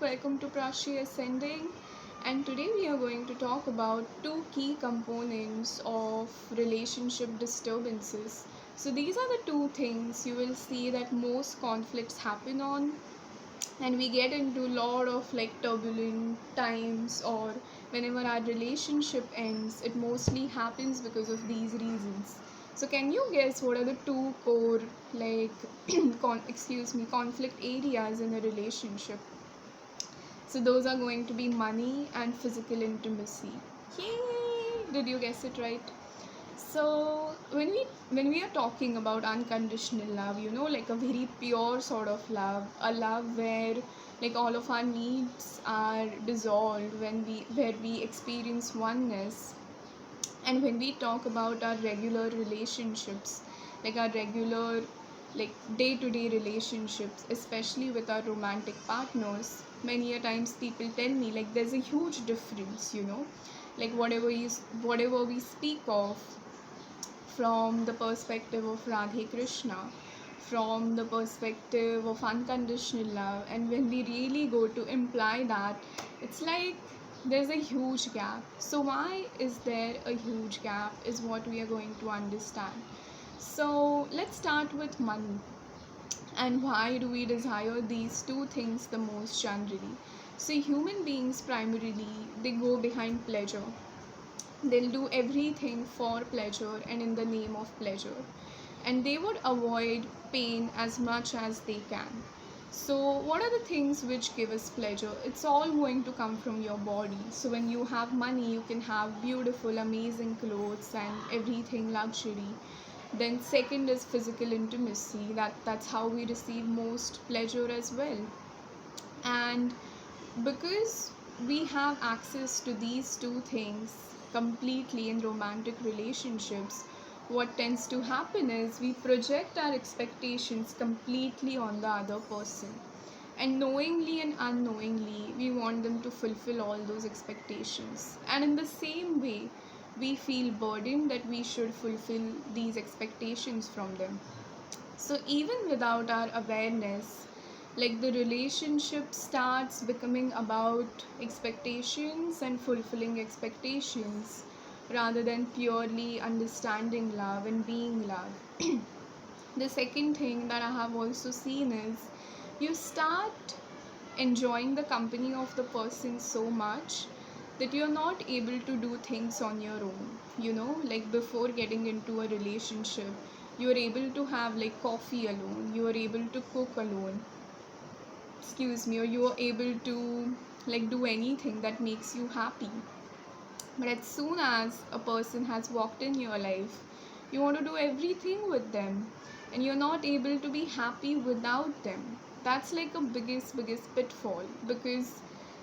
welcome to Prashi Ascending, and today we are going to talk about two key components of relationship disturbances. So these are the two things you will see that most conflicts happen on, and we get into a lot of like turbulent times, or whenever our relationship ends, it mostly happens because of these reasons. So can you guess what are the two core like conflict areas in a relationship? So those are going to be money and physical intimacy. Yay! Did you guess it right? So when we are talking about unconditional love, like a very pure sort of love, a love where like all of our needs are dissolved, where we experience oneness. And when we talk about our regular relationships, like our regular like day-to-day relationships, especially with our romantic partners, many a times people tell me like there's a huge difference, like whatever we speak of from the perspective of Radhe Krishna, from the perspective of unconditional love, and when we really go to imply that, it's like there's a huge gap. So, why is there a huge gap? Is what we are going to understand. So, let's start with money. And why do we desire these two things the most generally? So, human beings primarily they go behind pleasure. They'll do everything for pleasure and in the name of pleasure, and they would avoid pain as much as they can. So what are the things which give us pleasure? It's all going to come from your body. So when you have money, you can have beautiful amazing clothes and everything luxury. Then second is physical intimacy. That's how we receive most pleasure as well. And because we have access to these two things completely in romantic relationships, what tends to happen is we project our expectations completely on the other person, and knowingly and unknowingly we want them to fulfill all those expectations, and in the same way we feel burdened that we should fulfill these expectations from them. So even without our awareness, like the relationship starts becoming about expectations and fulfilling expectations rather than purely understanding love and being love. The second thing that I have also seen is you start enjoying the company of the person so much that you're not able to do things on your own. Like before getting into a relationship, you're able to have like coffee alone, you are able to cook alone, or you are able to like do anything that makes you happy. But as soon as a person has walked in your life, you want to do everything with them, and you're not able to be happy without them. That's like a biggest pitfall, because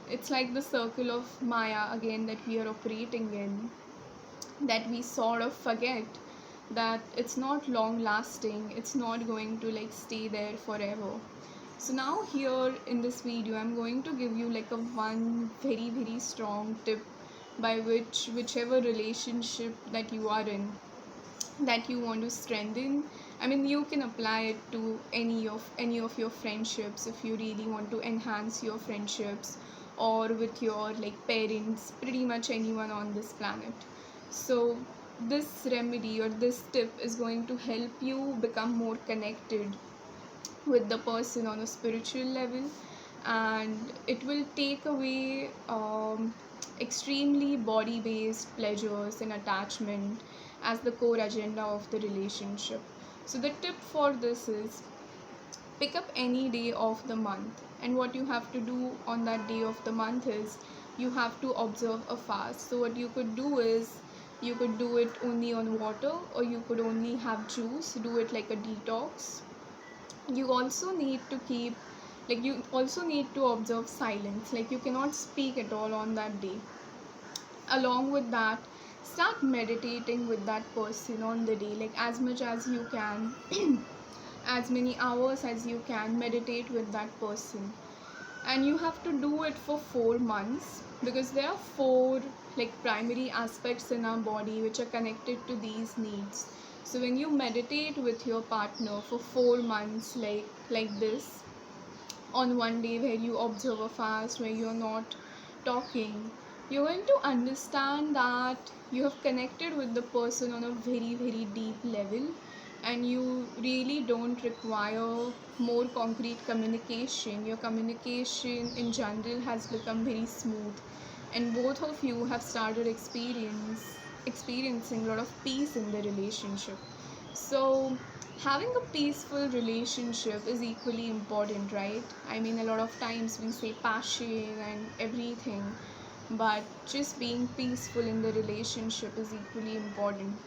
it's like the circle of Maya again that we are operating in, that we sort of forget that it's not long lasting, it's not going to like stay there forever. So now here in this video I'm going to give you like a one very strong tip by which whichever relationship that you are in, that you want to strengthen, I mean you can apply it to any of your friendships if you really want to enhance your friendships, or with your like parents, pretty much anyone on this planet. So this remedy or this tip is going to help you become more connected with the person on a spiritual level, and it will take away extremely body based pleasures and attachment as the core agenda of the relationship. So the tip for this is pick up any day of the month, and what you have to do on that day of the month is you have to observe a fast. So what you could do is you could do it only on water, or you could only have juice, do it like a detox. You also need to keep, like you also need to observe silence, like you cannot speak at all on that day. Along with that, start meditating with that person on the day, like as much as you can, as many hours as you can meditate with that person. And you have to do it for 4 months, because there are four like primary aspects in our body which are connected to these needs. So when you meditate with your partner for 4 months like this, on one day where you observe a fast, where you're not talking, you're going to understand that you have connected with the person on a very, very deep level, and you really don't require more concrete communication. Your communication in general has become very smooth, and both of you have started experiencing a lot of peace in the relationship. So having a peaceful relationship is equally important, right? I mean, a lot of times we say passion and everything, but just being peaceful in the relationship is equally important.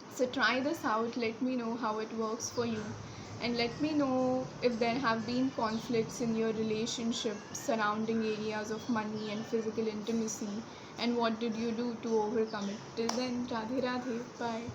So try this out, let me know how it works for you, and let me know if there have been conflicts in your relationship surrounding areas of money and physical intimacy, and what did you do to overcome it. Till then, Radhe Radhe, bye.